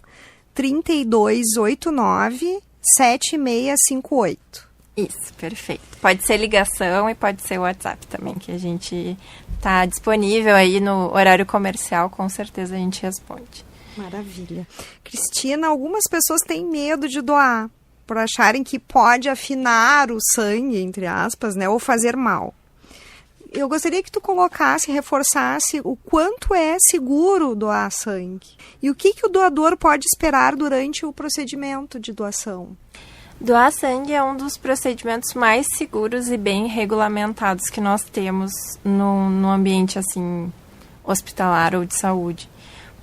Speaker 1: 3289 7658.
Speaker 3: Isso, perfeito. Pode ser ligação e pode ser WhatsApp também, que a gente está disponível aí no horário comercial, com certeza a gente responde.
Speaker 1: Maravilha. Cristina, algumas pessoas têm medo de doar, por acharem que pode afinar o sangue, entre aspas, né, ou fazer mal. Eu gostaria que tu reforçasse o quanto é seguro doar sangue. E o que o doador pode esperar durante o procedimento de doação?
Speaker 3: Doar sangue é um dos procedimentos mais seguros e bem regulamentados que nós temos no ambiente assim, hospitalar ou de saúde.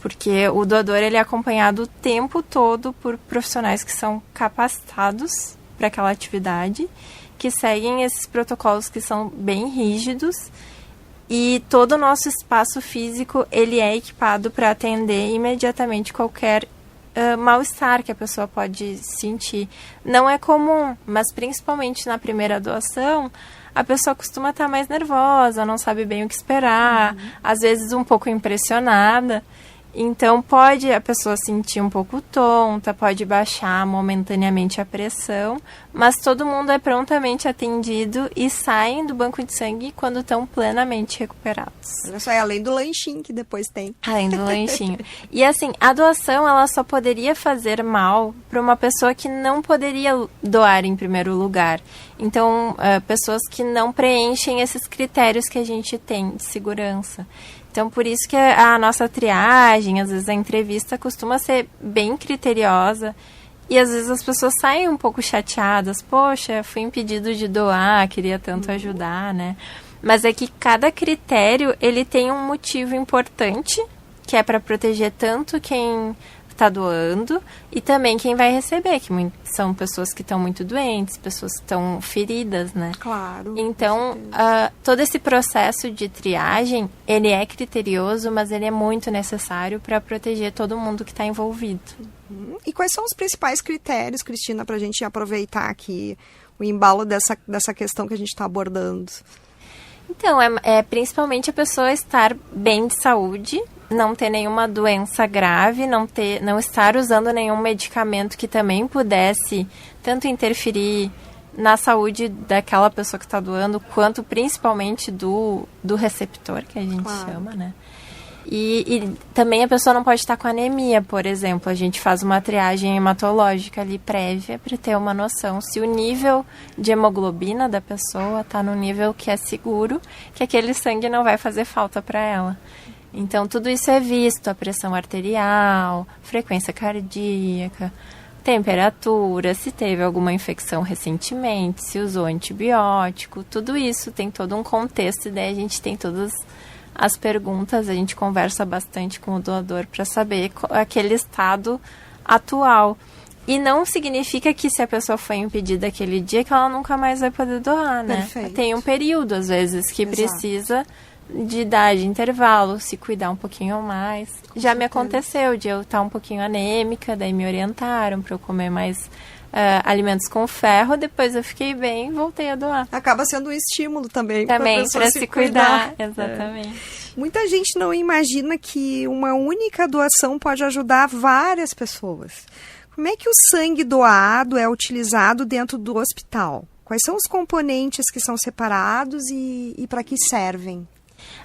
Speaker 3: Porque o doador ele é acompanhado o tempo todo por profissionais que são capacitados para aquela atividade, que seguem esses protocolos que são bem rígidos, e todo o nosso espaço físico ele é equipado para atender imediatamente qualquer mal-estar que a pessoa pode sentir. Não é comum, mas principalmente na primeira doação, a pessoa costuma estar mais nervosa, não sabe bem o que esperar, às vezes um pouco impressionada. Então, pode a pessoa sentir um pouco tonta, pode baixar momentaneamente a pressão, mas todo mundo é prontamente atendido e saem do banco de sangue quando estão plenamente recuperados.
Speaker 1: Olha só, é além do lanchinho que depois tem.
Speaker 3: Além do lanchinho. E assim, a doação, ela só poderia fazer mal para uma pessoa que não poderia doar em primeiro lugar. Então, pessoas que não preenchem esses critérios que a gente tem de segurança. Então, por isso que a nossa triagem, às vezes a entrevista costuma ser bem criteriosa e às vezes as pessoas saem um pouco chateadas. Poxa, fui impedido de doar, queria tanto ajudar, né? Mas é que cada critério, ele tem um motivo importante, que é para proteger tanto quem está doando e também quem vai receber, que são pessoas que estão muito doentes, pessoas que estão feridas, né?
Speaker 1: Claro.
Speaker 3: Então, todo esse processo de triagem, ele é criterioso, mas ele é muito necessário para proteger todo mundo que está envolvido.
Speaker 1: E quais são os principais critérios, Cristina, para a gente aproveitar aqui o embalo dessa questão que a gente está abordando?
Speaker 3: Então, é principalmente a pessoa estar bem de saúde, não ter nenhuma doença grave, não estar usando nenhum medicamento que também pudesse tanto interferir na saúde daquela pessoa que está doando, quanto principalmente do receptor, que a gente chama, né? E também a pessoa não pode estar com anemia, por exemplo. A gente faz uma triagem hematológica ali prévia para ter uma noção se o nível de hemoglobina da pessoa está no nível que é seguro, que aquele sangue não vai fazer falta para ela. Então, tudo isso é visto, a pressão arterial, frequência cardíaca, temperatura, se teve alguma infecção recentemente, se usou antibiótico, tudo isso tem todo um contexto e daí a gente tem todas as perguntas, a gente conversa bastante com o doador para saber aquele estado atual. E não significa que se a pessoa foi impedida aquele dia que ela nunca mais vai poder doar, né?
Speaker 1: Perfeito.
Speaker 3: Tem um período, às vezes, que
Speaker 1: Exato.
Speaker 3: precisa de dar de intervalo, se cuidar um pouquinho mais. Já me aconteceu de eu estar um pouquinho anêmica, daí me orientaram para eu comer mais alimentos com ferro, depois eu fiquei bem e voltei a doar.
Speaker 1: Acaba sendo um estímulo também
Speaker 3: Também
Speaker 1: pessoa
Speaker 3: para se cuidar. Exatamente.
Speaker 1: Muita gente não imagina que uma única doação pode ajudar várias pessoas. Como é que o sangue doado é utilizado dentro do hospital? Quais são os componentes que são separados e para que servem?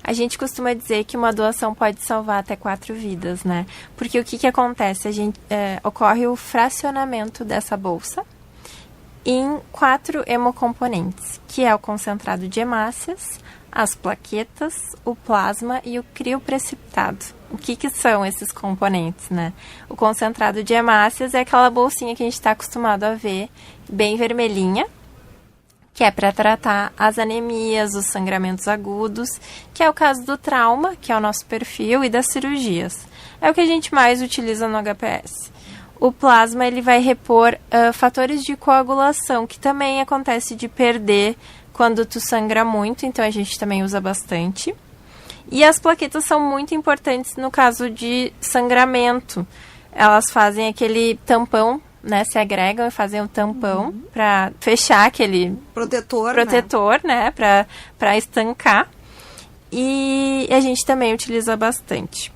Speaker 3: A gente costuma dizer que uma doação pode salvar até 4 vidas, né? Porque o que acontece? Ocorre o fracionamento dessa bolsa em 4 hemocomponentes, que é o concentrado de hemácias, as plaquetas, o plasma e o crioprecipitado. O que são esses componentes, né? O concentrado de hemácias é aquela bolsinha que a gente está acostumado a ver, bem vermelhinha, que é para tratar as anemias, os sangramentos agudos, que é o caso do trauma, que é o nosso perfil, e das cirurgias. É o que a gente mais utiliza no HPS. O plasma ele vai repor fatores de coagulação, que também acontece de perder quando tu sangra muito, então a gente também usa bastante. E as plaquetas são muito importantes no caso de sangramento. Elas fazem aquele tampão, né, se agregam e fazem um tampão para fechar aquele protetor, né, para estancar. E a gente também utiliza bastante.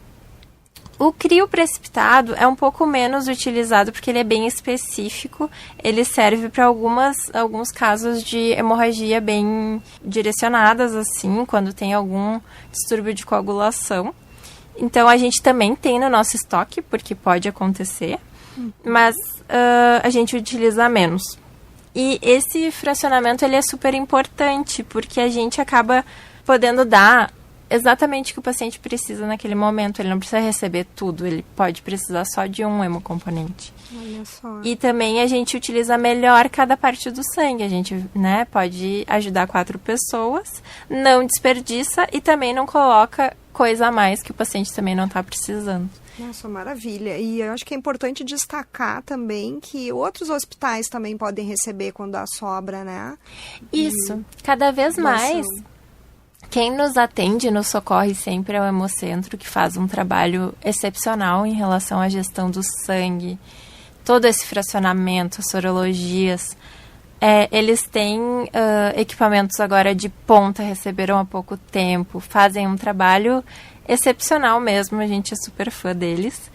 Speaker 3: O crioprecipitado é um pouco menos utilizado porque ele é bem específico. Ele serve para alguns casos de hemorragia bem direcionadas, assim, quando tem algum distúrbio de coagulação. Então, a gente também tem no nosso estoque, porque pode acontecer, mas a gente utiliza menos. E esse fracionamento ele é super importante, porque a gente acaba podendo dar exatamente o que o paciente precisa naquele momento. Ele não precisa receber tudo, ele pode precisar só de um hemocomponente.
Speaker 1: Olha só.
Speaker 3: E também a gente utiliza melhor cada parte do sangue. A gente, né, pode ajudar 4 pessoas, não desperdiça e também não coloca coisa a mais que o paciente também não está precisando.
Speaker 1: Nossa, maravilha. E eu acho que é importante destacar também que outros hospitais também podem receber quando há sobra, né?
Speaker 3: Isso. Cada vez mais, quem nos atende, nos socorre sempre é o Hemocentro, que faz um trabalho excepcional em relação à gestão do sangue, todo esse fracionamento, as sorologias. Eles têm equipamentos agora de ponta, receberam há pouco tempo, fazem um trabalho excepcional mesmo, a gente é super fã deles.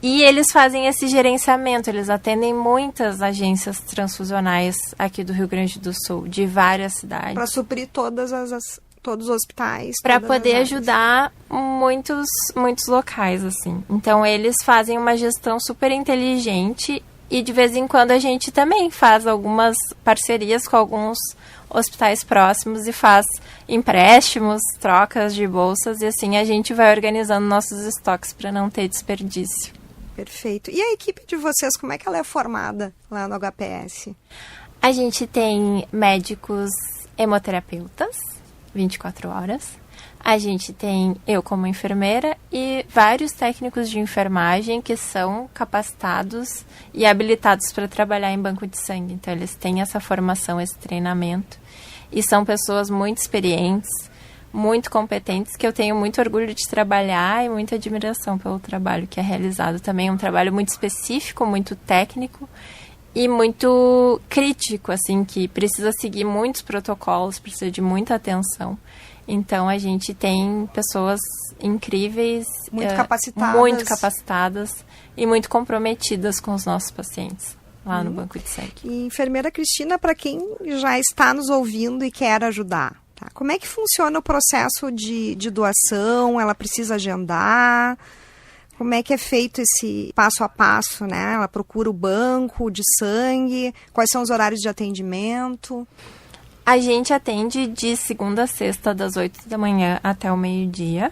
Speaker 3: E eles fazem esse gerenciamento, eles atendem muitas agências transfusionais aqui do Rio Grande do Sul, de várias cidades.
Speaker 1: Para suprir todos os hospitais.
Speaker 3: Para poder ajudar muitos locais, assim. Então, eles fazem uma gestão super inteligente e, de vez em quando, a gente também faz algumas parcerias com alguns hospitais próximos e faz empréstimos, trocas de bolsas e, assim, a gente vai organizando nossos estoques para não ter desperdício.
Speaker 1: Perfeito. E a equipe de vocês, como é que ela é formada lá no HPS?
Speaker 3: A gente tem médicos hemoterapeutas, 24 horas. A gente tem eu como enfermeira e vários técnicos de enfermagem que são capacitados e habilitados para trabalhar em banco de sangue. Então, eles têm essa formação, esse treinamento. E são pessoas muito experientes, muito competentes, que eu tenho muito orgulho de trabalhar e muita admiração pelo trabalho que é realizado. Também é um trabalho muito específico, muito técnico e muito crítico, assim, que precisa seguir muitos protocolos, precisa de muita atenção. Então, a gente tem pessoas incríveis, muito capacitadas e muito comprometidas com os nossos pacientes lá no Banco de Sangue.
Speaker 1: E, enfermeira Cristina, para quem já está nos ouvindo e quer ajudar, tá? Como é que funciona o processo de doação? Ela precisa agendar? Como é que é feito esse passo a passo, né? Ela procura o banco de sangue? Quais são os horários de atendimento?
Speaker 3: A gente atende de segunda a sexta, das 8 da manhã até o meio-dia.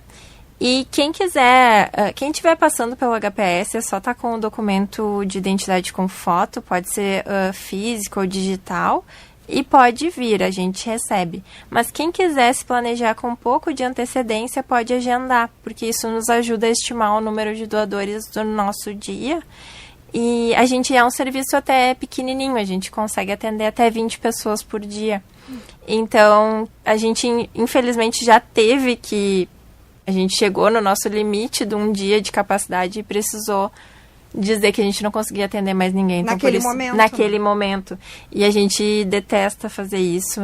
Speaker 3: E quem quiser, quem estiver passando pelo HPS, é só estar com o documento de identidade com foto, pode ser físico ou digital. e pode vir, a gente recebe. Mas quem quiser se planejar com um pouco de antecedência pode agendar, porque isso nos ajuda a estimar o número de doadores do nosso dia. E a gente é um serviço até pequenininho, a gente consegue atender até 20 pessoas por dia. Então, a gente infelizmente já teve que... A gente chegou no nosso limite de um dia de capacidade e precisou dizer que a gente não conseguia atender mais ninguém. Então, naquele momento. E a gente detesta fazer isso,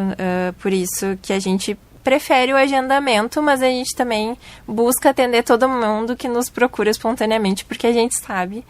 Speaker 3: por isso que a gente prefere o agendamento, mas a gente também busca atender todo mundo que nos procura espontaneamente, porque a gente sabe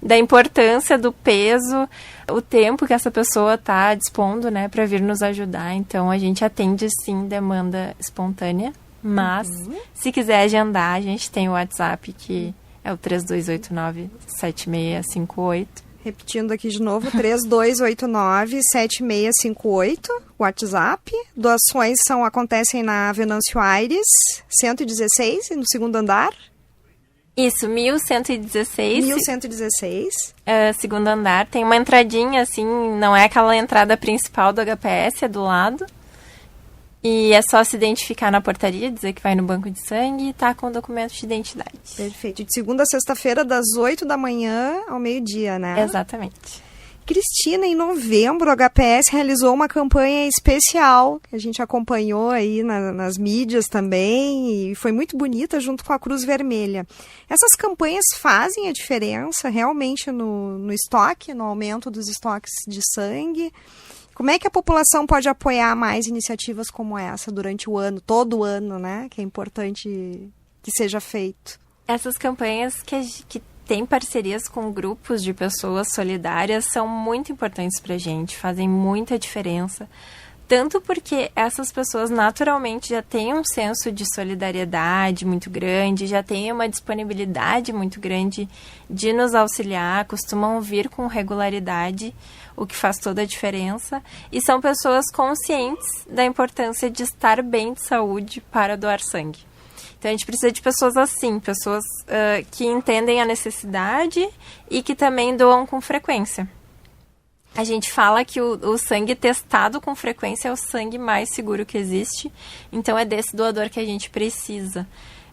Speaker 3: da importância, do peso, o tempo que essa pessoa está dispondo, né, para vir nos ajudar. Então, a gente atende, sim, demanda espontânea, mas se quiser agendar, a gente tem o WhatsApp, que é o 3289-7658.
Speaker 1: Repetindo aqui de novo, 3289-7658, WhatsApp. Doações acontecem na Venâncio Aires, 116, no segundo andar.
Speaker 3: Isso, 1116.
Speaker 1: 1116.
Speaker 3: Segundo andar. Tem uma entradinha, assim, não é aquela entrada principal do HPS, é do lado. E é só se identificar na portaria, dizer que vai no banco de sangue e tá com o documento de identidade.
Speaker 1: Perfeito. De segunda a sexta-feira, das 8 da manhã ao meio-dia, né?
Speaker 3: Exatamente.
Speaker 1: Cristina, em novembro, o HPS realizou uma campanha especial, que a gente acompanhou aí nas mídias também, e foi muito bonita, junto com a Cruz Vermelha. Essas campanhas fazem a diferença realmente no estoque, no aumento dos estoques de sangue? Como é que a população pode apoiar mais iniciativas como essa durante o ano, todo o ano, né? Que é importante que seja feito.
Speaker 3: Essas campanhas que têm parcerias com grupos de pessoas solidárias são muito importantes para a gente, fazem muita diferença. Tanto porque essas pessoas naturalmente já têm um senso de solidariedade muito grande, já têm uma disponibilidade muito grande de nos auxiliar, costumam vir com regularidade, o que faz toda a diferença. E são pessoas conscientes da importância de estar bem de saúde para doar sangue. Então a gente precisa de pessoas assim, pessoas que entendem a necessidade e que também doam com frequência. A gente fala que o sangue testado com frequência é o sangue mais seguro que existe. Então, é desse doador que a gente precisa.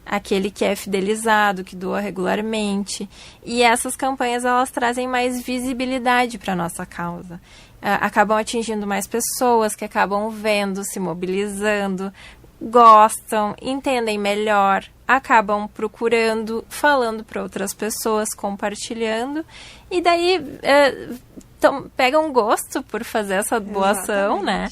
Speaker 3: Aquele que é fidelizado, que doa regularmente. E essas campanhas, elas trazem mais visibilidade para a nossa causa. Acabam atingindo mais pessoas que acabam vendo, se mobilizando, gostam, entendem melhor, acabam procurando, falando para outras pessoas, compartilhando. E daí... Então, pegam gosto por fazer essa boa ação, né?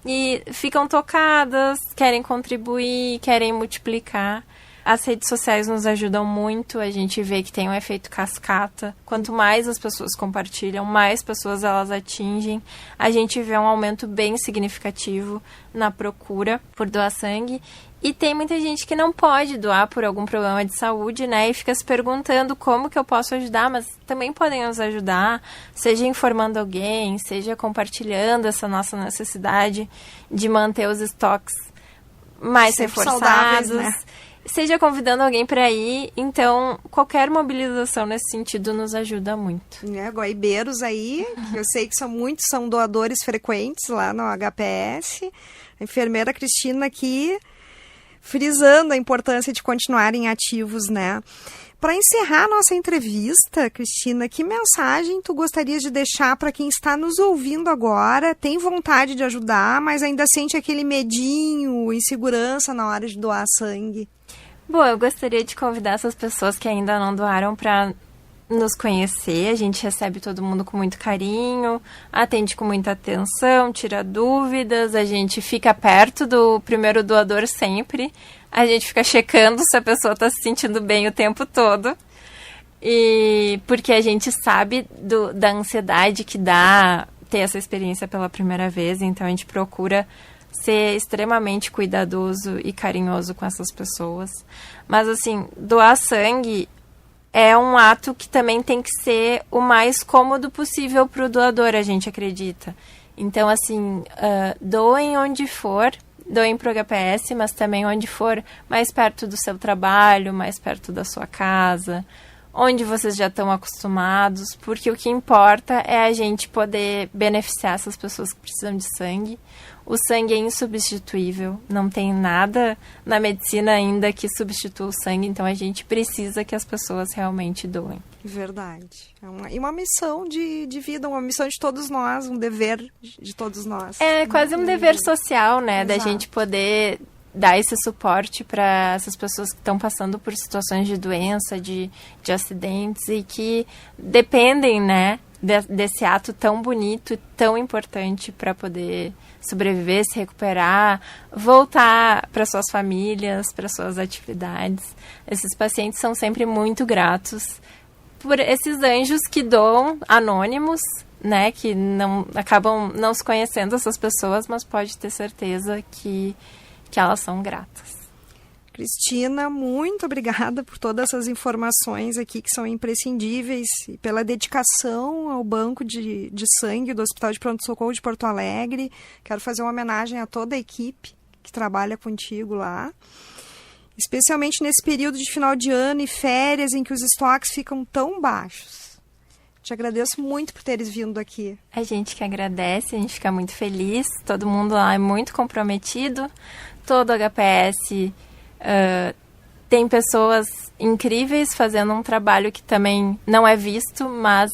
Speaker 3: E ficam tocadas, querem contribuir, querem multiplicar. As redes sociais nos ajudam muito, a gente vê que tem um efeito cascata. Quanto mais as pessoas compartilham, mais pessoas elas atingem. A gente vê um aumento bem significativo na procura por doar sangue. E tem muita gente que não pode doar por algum problema de saúde, né? E fica se perguntando como que eu posso ajudar, mas também podem nos ajudar, seja informando alguém, seja compartilhando essa nossa necessidade de manter os estoques mais reforçados, né? Seja convidando alguém para ir. Então, qualquer mobilização nesse sentido nos ajuda muito.
Speaker 1: Guaibeiros aí, que eu sei que são doadores frequentes lá no HPS. A enfermeira Cristina aqui frisando a importância de continuarem ativos, né? Para encerrar a nossa entrevista, Cristina, que mensagem tu gostarias de deixar para quem está nos ouvindo agora, tem vontade de ajudar, mas ainda sente aquele medinho, insegurança na hora de doar sangue?
Speaker 3: Bom, eu gostaria de convidar essas pessoas que ainda não doaram para nos conhecer. A gente recebe todo mundo com muito carinho, atende com muita atenção, tira dúvidas, a gente fica perto do primeiro doador sempre, a gente fica checando se a pessoa está se sentindo bem o tempo todo, e porque a gente sabe da ansiedade que dá ter essa experiência pela primeira vez, então a gente procura ser extremamente cuidadoso e carinhoso com essas pessoas. Mas assim, doar sangue é um ato que também tem que ser o mais cômodo possível para o doador, a gente acredita. Então, assim, doem onde for, doem para o HPS, mas também onde for mais perto do seu trabalho, mais perto da sua casa, onde vocês já estão acostumados, porque o que importa é a gente poder beneficiar essas pessoas que precisam de sangue. O sangue é insubstituível, não tem nada na medicina ainda que substitua o sangue, então a gente precisa que as pessoas realmente doem.
Speaker 1: Verdade. E uma missão de vida, uma missão de todos nós, um dever de todos nós.
Speaker 3: É quase um dever social, né?
Speaker 1: Exato.
Speaker 3: Da gente poder dar esse suporte para essas pessoas que estão passando por situações de doença, de acidentes e que dependem, né, desse ato tão bonito e tão importante para poder sobreviver, se recuperar, voltar para suas famílias, para suas atividades. Esses pacientes são sempre muito gratos por esses anjos que doam, anônimos, né, que acabam não se conhecendo essas pessoas, mas pode ter certeza que elas são gratas.
Speaker 1: Cristina, muito obrigada por todas essas informações aqui que são imprescindíveis e pela dedicação ao Banco de Sangue do Hospital de Pronto-Socorro de Porto Alegre. Quero fazer uma homenagem a toda a equipe que trabalha contigo lá, especialmente nesse período de final de ano e férias em que os estoques ficam tão baixos. Te agradeço muito por teres vindo aqui.
Speaker 3: A gente que agradece, a gente fica muito feliz, todo mundo lá é muito comprometido, todo HPS tem pessoas incríveis fazendo um trabalho que também não é visto, mas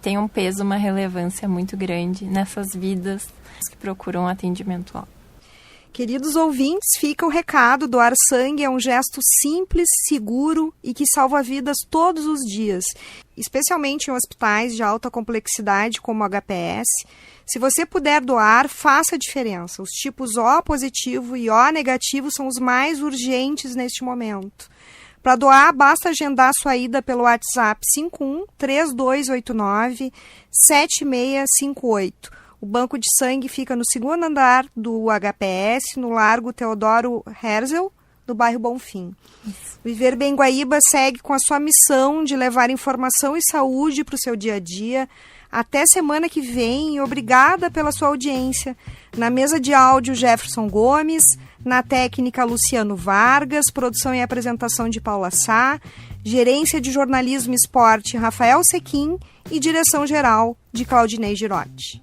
Speaker 3: tem um peso, uma relevância muito grande nessas vidas que procuram atendimento lá.
Speaker 1: Queridos ouvintes, fica o recado: doar sangue é um gesto simples, seguro e que salva vidas todos os dias, especialmente em hospitais de alta complexidade como o HPS. Se você puder doar, faça a diferença. Os tipos O positivo e O negativo são os mais urgentes neste momento. Para doar, basta agendar sua ida pelo WhatsApp 51-3289-7658. O banco de sangue fica no segundo andar do HPS, no Largo Teodoro Herzl, do bairro Bonfim. Viver Bem Guaíba segue com a sua missão de levar informação e saúde para o seu dia a dia. Até semana que vem e obrigada pela sua audiência. Na mesa de áudio, Jefferson Gomes, na técnica, Luciano Vargas, produção e apresentação de Paula Sá, gerência de jornalismo e esporte, Rafael Sequim e direção geral de Claudinei Girotti.